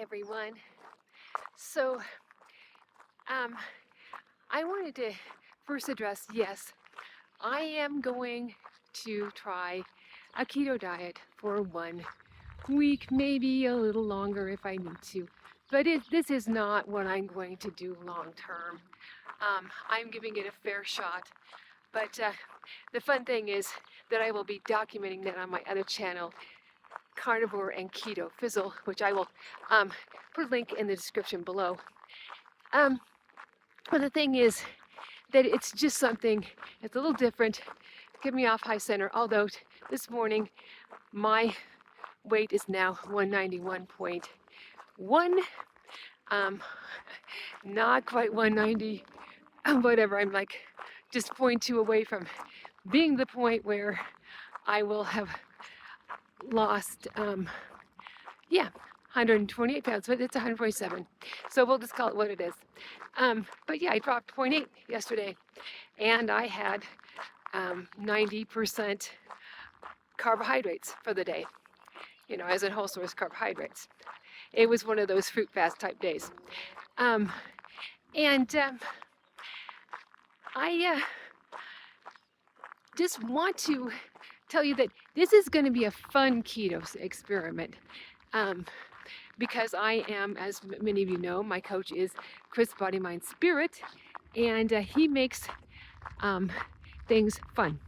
everyone. So, um, I wanted to first address, yes, I am going to try a keto diet for 1 week, maybe a little longer if I need to. But this is not what I'm going to do long term. I'm giving it a fair shot. But the fun thing is that I will be documenting that on my other channel, Carnivore and Keto Fizzle, which I will put a link in the description below. But the thing is that it's just something, it's a little different, get me off high center, although this morning my weight is now 191.1, not quite 190, whatever, I'm like just 0.2 away from being the point where I will have lost, 128 pounds, but it's 147. So we'll just call it what it is. But yeah, I dropped 0.8 yesterday, and I had 90% carbohydrates for the day, as in whole source carbohydrates. It was one of those fruit fast type days. I just want to tell you that this is going to be a fun keto experiment. Because I am, as many of you know, my coach is Chris Body Mind Spirit, and he makes things fun.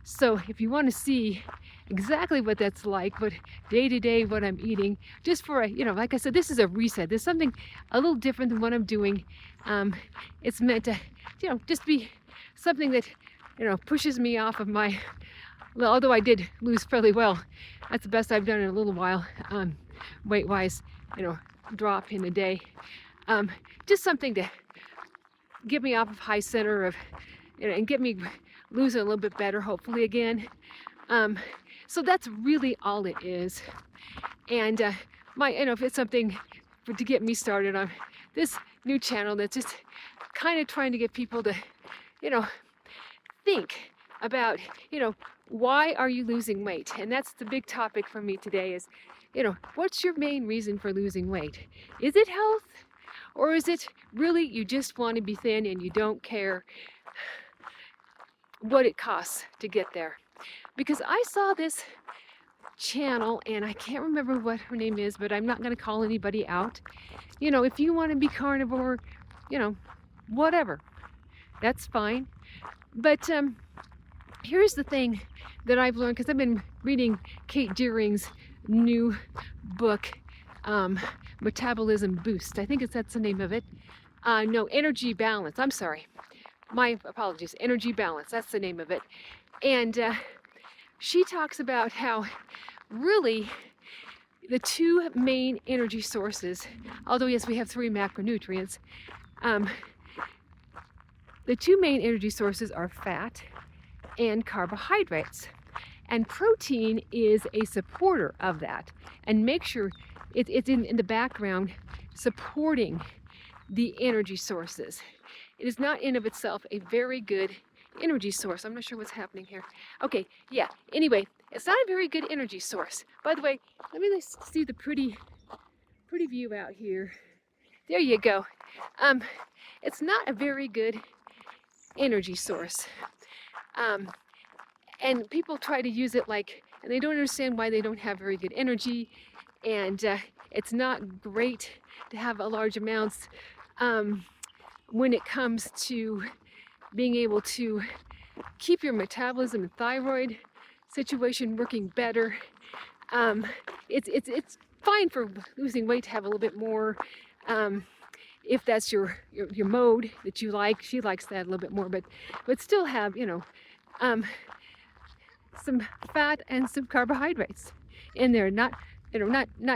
So if you want to see exactly what that's like, what day to day, what I'm eating, just for like I said, this is a reset. There's something a little different than what I'm doing. It's meant to, just be something that, pushes me off of my, well, although I did lose fairly well. That's the best I've done in a little while, weight-wise, drop in a day. Just something to get me off of high center of, and get me losing a little bit better, hopefully again. So that's really all it is. And if it's something to get me started on this new channel that's just kind of trying to get people to, think about, why are you losing weight? And that's the big topic for me today is, what's your main reason for losing weight? Is it health? Or is it really you just want to be thin and you don't care what it costs to get there? Because I saw this channel, and I can't remember what her name is, but I'm not going to call anybody out. If you want to be carnivore, whatever, that's fine. But here's the thing that I've learned, because I've been reading Kate Deering's new book, Metabolism Boost. I think that's the name of it. No, Energy Balance. I'm sorry. My apologies. Energy Balance. That's the name of it. And she talks about how really the two main energy sources, although yes, we have 3 macronutrients, the 2 main energy sources are fat and carbohydrates. And protein is a supporter of that. And make sure it's in the background supporting the energy sources. It is not in of itself a very good energy source. I'm not sure what's happening here. Okay, yeah. Anyway, it's not a very good energy source. By the way, let me see the pretty view out here. There you go. It's not a very good energy source. And people try to use it and they don't understand why they don't have very good energy. And it's not great to have a large amounts when it comes to being able to keep your metabolism and thyroid situation working better. It's fine for losing weight to have a little bit more, if that's your mode that you like. She likes that a little bit more, but still have some fat and some carbohydrates in there, not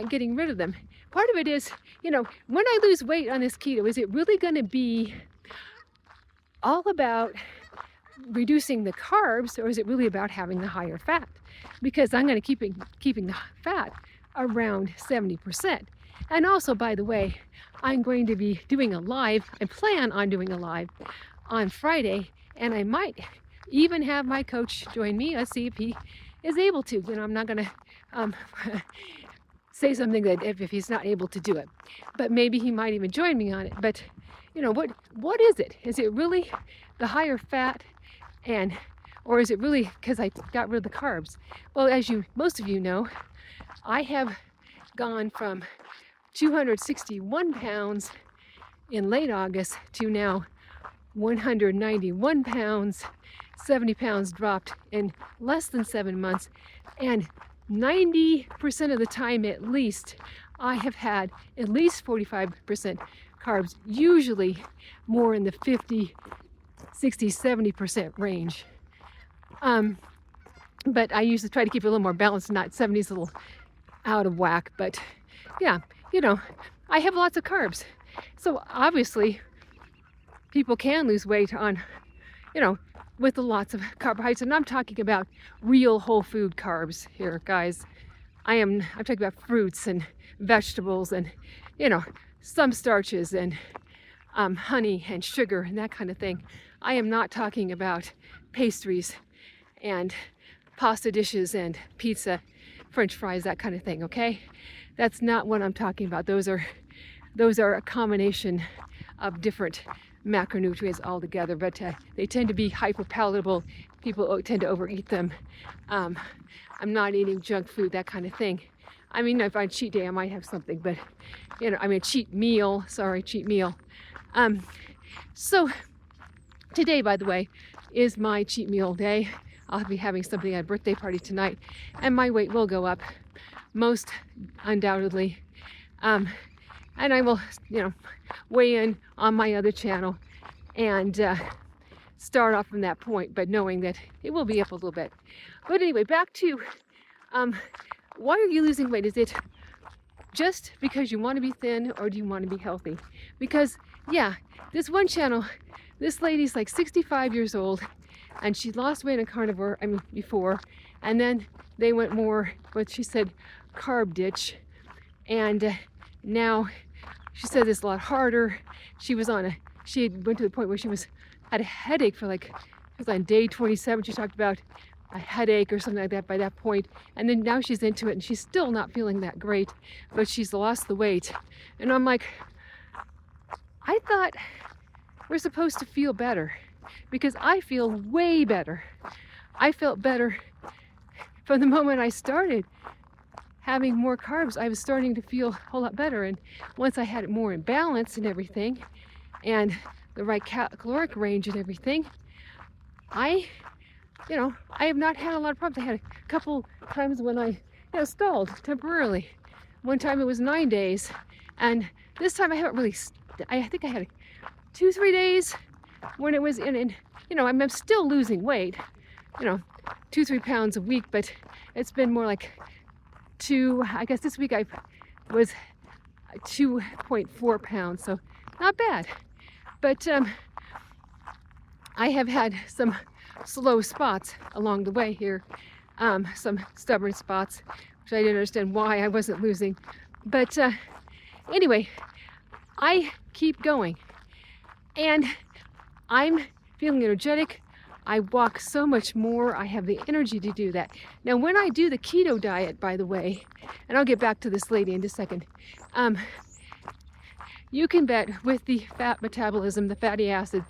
getting rid of them. Part of it is, when I lose weight on this keto, is it really going to be all about reducing the carbs, or is it really about having the higher fat? Because I'm going to keeping the fat around 70%. And also, by the way, I'm going to be doing a live. I plan on doing a live on Friday, and I might even have my coach join me. Let's see if he is able to. I'm not going to say something that if he's not able to do it. But maybe he might even join me on it. But what is it? Is it really the higher fat, or is it really because I got rid of the carbs? Well, as most of you know, I have gone from 261 pounds in late August to now 191 pounds, 70 pounds dropped in less than 7 months, and 90% of the time at least, I have had at least 45% carbs, usually more in the 50, 60, 70% range. But I usually try to keep it a little more balanced, not 70s a little out of whack. But yeah, I have lots of carbs. So obviously, people can lose weight on, with lots of carbohydrates. And I'm talking about real whole food carbs here, guys. I'm talking about fruits and vegetables and, some starches and honey and sugar and that kind of thing. I am not talking about pastries and pasta dishes and pizza, French fries, that kind of thing, okay? That's not what I'm talking about. Those are a combination of different macronutrients altogether, but they tend to be hyperpalatable. People tend to overeat them. I'm not eating junk food, that kind of thing. I mean, if I cheat day, I might have something, but cheat meal. So today, by the way, is my cheat meal day. I'll be having something at a birthday party tonight, and my weight will go up, most undoubtedly. And I will, weigh in on my other channel and start off from that point, but knowing that it will be up a little bit. But anyway, back to why are you losing weight? Is it just because you want to be thin, or do you want to be healthy? Because, yeah, this one channel, this lady's like 65 years old, and she lost weight on carnivore, before, and then they went more, what she said, carb ditch, and now she said it's a lot harder. She went to the point where she had a headache for it was on day 27. She talked about a headache or something like that by that point. And then now she's into it and she's still not feeling that great, but she's lost the weight. And I'm like, I thought we're supposed to feel better, because I feel way better. I felt better from the moment I started having more carbs. I was starting to feel a whole lot better. And once I had it more in balance and everything, and the right caloric range and everything, I have not had a lot of problems. I had a couple times when I, stalled temporarily. One time it was 9 days, and this time I haven't really. I think I had 2-3 days when it was in. I'm still losing weight, 2-3 pounds a week, but it's been more like 2. I guess this week I was 2.4 pounds, so not bad. But I have had some slow spots along the way here, some stubborn spots, which I didn't understand why I wasn't losing. But anyway, I keep going, and I'm feeling energetic. I walk so much more. I have the energy to do that. Now, when I do the keto diet, by the way, and I'll get back to this lady in just a second, you can bet with the fat metabolism, the fatty acid,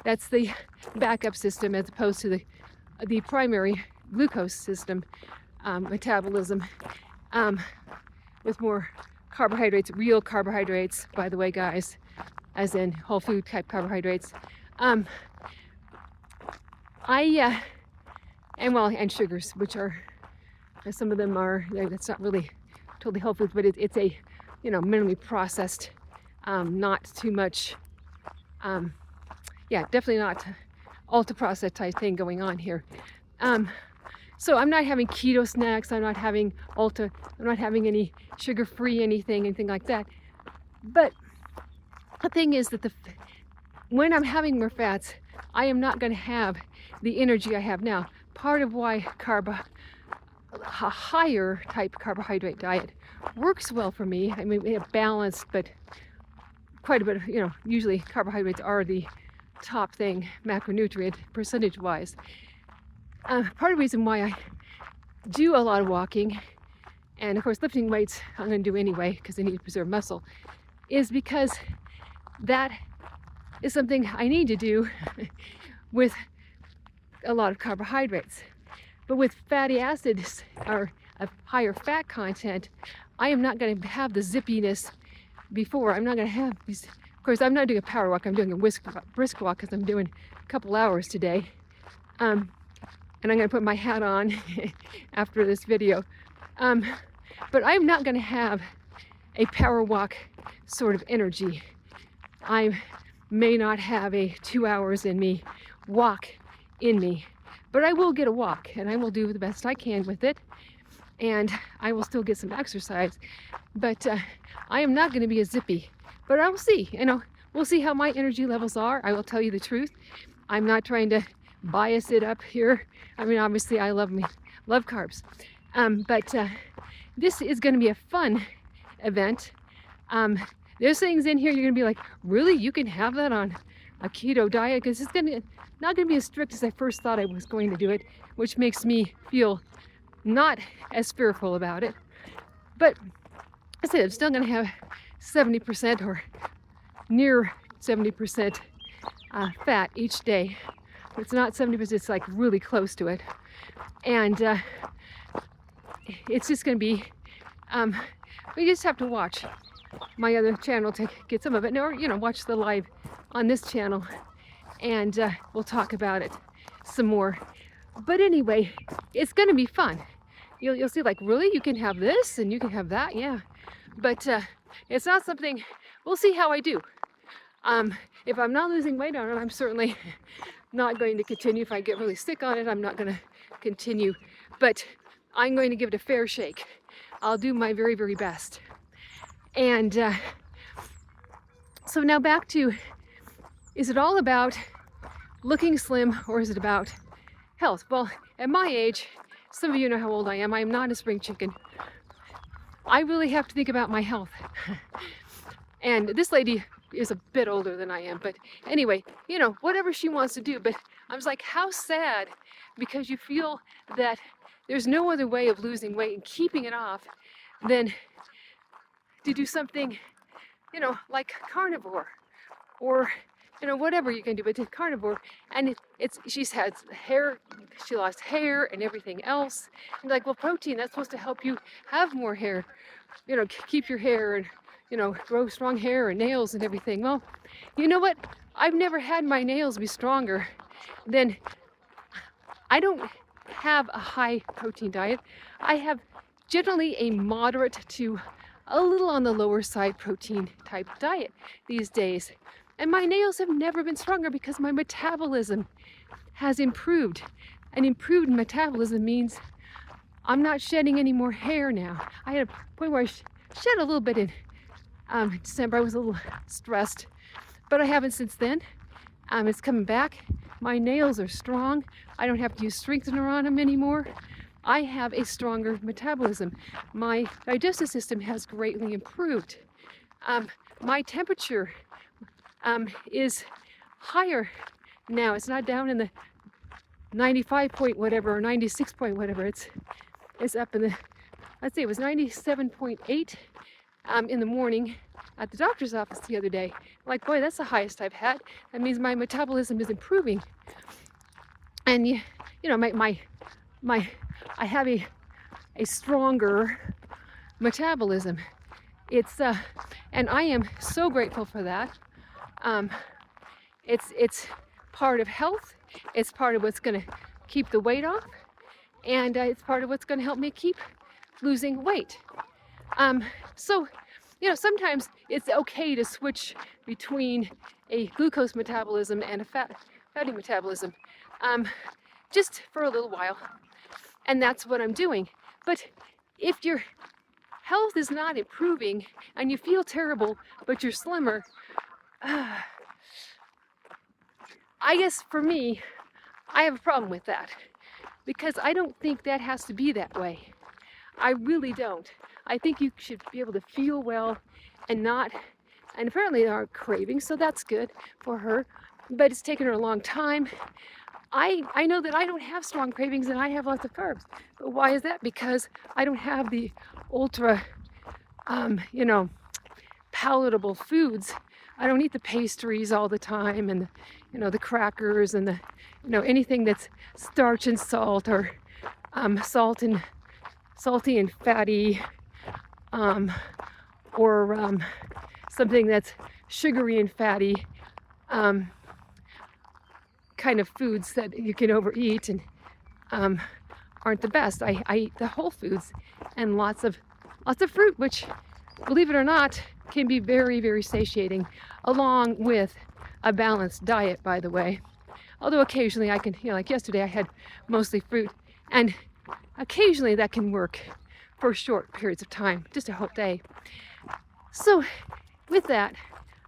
that's the backup system as opposed to the primary glucose system metabolism, with more carbohydrates, real carbohydrates, by the way, guys, as in whole food type carbohydrates. And sugars, which are, some of them are, that's not really totally whole foods, but it's a, minimally processed, not too much, definitely not ultra processed type thing going on here. So I'm not having keto snacks, I'm not having any sugar-free anything like that. But the thing is that when I'm having more fats, I am not going to have the energy I have now. Part of why a higher type carbohydrate diet works well for me. I mean, we have balanced, but quite a bit of, usually carbohydrates are the top thing, macronutrient percentage-wise. Part of the reason why I do a lot of walking and of course lifting weights I'm going to do anyway because I need to preserve muscle, is because that is something I need to do with a lot of carbohydrates. But with fatty acids or a higher fat content, I am not going to have the zippiness before. I'm not going to have these. Of course, I'm not doing a power walk. I'm doing a brisk walk because I'm doing a couple hours today. And I'm going to put my hat on after this video. But I'm not going to have a power walk sort of energy. I may not have a 2 hours in me walk in me, but I will get a walk and I will do the best I can with it, and I will still get some exercise. But I am not going to be a zippy, but I will see. We'll see how my energy levels are. I will tell you the truth. I'm not trying to bias it up here. I mean, obviously I love carbs, but this is going to be a fun event. There's things in here you're going to be like, really? You can have that on a keto diet? Because it's not going to be as strict as I first thought I was going to do it, which makes me feel not as fearful about it. But I said I'm still going to have 70% or near 70% fat each day. It's not 70%, it's like really close to it. And it's just going to be, we just have to watch my other channel to get some of it, or watch the live on this channel, and we'll talk about it some more. But anyway, it's going to be fun. You'll see, like, really, you can have this and you can have that, yeah. But it's not something. We'll see how I do. If I'm not losing weight on it, I'm certainly not going to continue. If I get really sick on it, I'm not going to continue. But I'm going to give it a fair shake. I'll do my very, very best. And so now back to, is it all about looking slim or is it about health? Well, at my age, some of you know how old I am. I am not a spring chicken. I really have to think about my health. And this lady is a bit older than I am, but anyway, whatever she wants to do. But I was like, how sad, because you feel that there's no other way of losing weight and keeping it off than to do something, like carnivore, or whatever you can do, but to carnivore. And she's had hair, she lost hair and everything else. And like, well, protein, that's supposed to help you have more hair, keep your hair and grow strong hair and nails and everything. Well, you know what? I've never had my nails be stronger than. I don't have a high protein diet. I have generally a moderate to a little on the lower side protein type diet these days. And my nails have never been stronger because my metabolism has improved. And improved metabolism means I'm not shedding any more hair now. I had a point where I shed a little bit in December. I was a little stressed, but I haven't since then. It's coming back. My nails are strong. I don't have to use strengthener on them anymore. I have a stronger metabolism. My digestive system has greatly improved. My temperature is higher now. It's not down in the 95 point whatever or 96 point whatever. It's up in the, let's say it was 97.8 in the morning at the doctor's office the other day. Like, boy, that's the highest I've had. That means my metabolism is improving. And I have a stronger metabolism. It's and I am so grateful for that. It's part of health. It's part of what's going to keep the weight off, and it's part of what's going to help me keep losing weight. So, sometimes it's okay to switch between a glucose metabolism and a fatty metabolism, just for a little while. And that's what I'm doing. But if your health is not improving and you feel terrible, but you're slimmer, I guess for me, I have a problem with that, because I don't think that has to be that way. I really don't. I think you should be able to feel well and not, and apparently there are cravings, so that's good for her, but it's taken her a long time. I know that I don't have strong cravings and I have lots of carbs. But why is that? Because I don't have the ultra, you know, palatable foods. I don't eat the pastries all the time and, you know, the crackers and the, you know, anything that's starch and salt or salty and fatty, or something that's sugary and fatty, kind of foods that you can overeat and aren't the best. I eat the whole foods and lots of fruit, which, believe it or not, can be very, very satiating, along with a balanced diet, by the way. Although occasionally I can, you know, like yesterday I had mostly fruit, and occasionally that can work for short periods of time, just a whole day. So with that,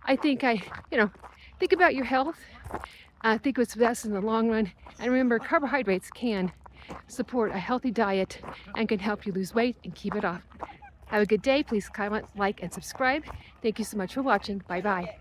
I think think about your health, think what's best in the long run, and remember, carbohydrates can support a healthy diet and can help you lose weight and keep it off. Have a good day. Please comment, like, and subscribe. Thank you so much for watching. Bye-bye.